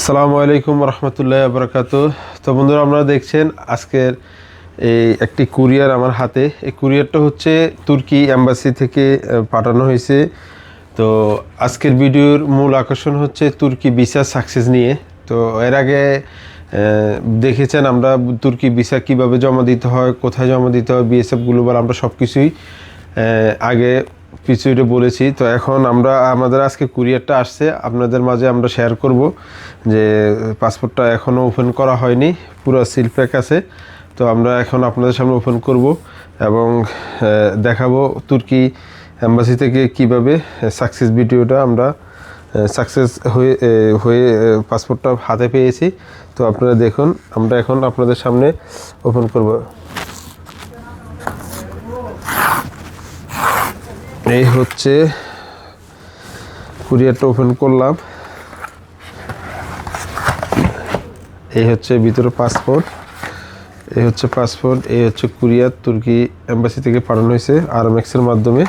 আসসালামু আলাইকুম রহমতুল্লাহ বরকাতুহ। তো বন্ধুরা, আপনারা দেখছেন আজকের এই একটি কুরিয়ার আমার হাতে। এই কুরিয়ারটা হচ্ছে তুর্কি এম্বাসি থেকে পাঠানো হয়েছে। তো আজকের ভিডিওর মূল আকর্ষণ হচ্ছে তুর্কি ভিসা সাকসেস নিয়ে। তো এর আগে দেখেছেন আমরা তুর্কি ভিসা কিভাবে জমা দিতে হয়, কোথায় জমা দিতে হয়, বিএসএফ গ্লোবাল, আমরা সব কিছুই আগে পিছুইটে বলেছি। তো এখন আমাদের আজকে কুরিয়ারটা আসছে, আপনাদের মাঝে আমরা শেয়ার করব যে পাসপোর্টটা এখনও ওপেন করা হয়নি, পুরো সিল প্যাক আছে। তো আমরা এখন আপনাদের সামনে ওপেন করব এবং দেখাবো তুর্কি এম্বাসি থেকে কিভাবে সাকসেস ভিডিওটা আমরা সাকসেস হয়ে পাসপোর্টটা হাতে পেয়েছি। তো আপনারা দেখুন, আমরা এখন আপনাদের সামনে ওপেন করব। এই হচ্ছে কুরিয়ারটা ওপেন করলাম। এই হচ্ছে ভিতরে পাসপোর্ট, এই হচ্ছে পাসপোর্ট, এই হচ্ছে কুরিয়ার তুর্কি এম্বাসি থেকে পাঠানো হয়েছে আরএমএক্সের মাধ্যমে।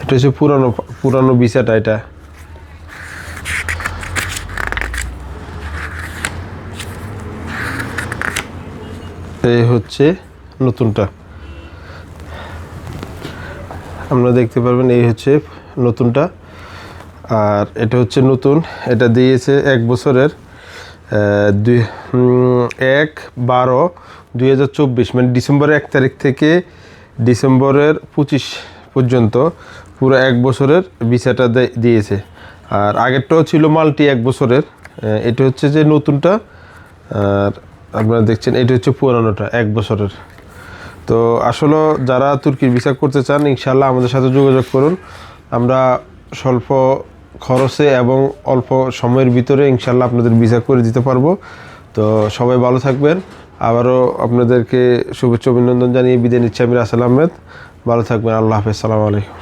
এটা হচ্ছে পুরানো ভিসাটা। এটা এই হচ্ছে নতুনটা, আপনারা দেখতে পারবেন। এই হচ্ছে নতুনটা, আর এটা হচ্ছে নতুন। এটা দিয়েছে 1 বছরের 1/12/2024, মানে ডিসেম্বরের 1 তারিখ থেকে ডিসেম্বরের 25 পর্যন্ত পুরো 1 বছরের ভিসাটা দিয়েছে। আর আগেরটাও ছিল মাল্টি 1 বছরের। এটা হচ্ছে যে নতুনটা, আর আপনারা দেখছেন এটা হচ্ছে পুরানোটা 1 বছরের। তো আসলে যারা তুর্কির ভিসা করতে চান, ইনশাল্লাহ আমাদের সাথে যোগাযোগ করুন। আমরা স্বল্প খরচে এবং অল্প সময়ের ভিতরে ইনশাল্লাহ আপনাদের ভিসা করে দিতে পারবো। তো সবাই ভালো থাকবেন। আবারও আপনাদেরকে শুভেচ্ছা অভিনন্দন জানিয়ে বিদায় নিচ্ছি আমি রাসেল আহমেদ। ভালো থাকবেন। আল্লাহ হাফেজ। আসসালামু আলাইকুম।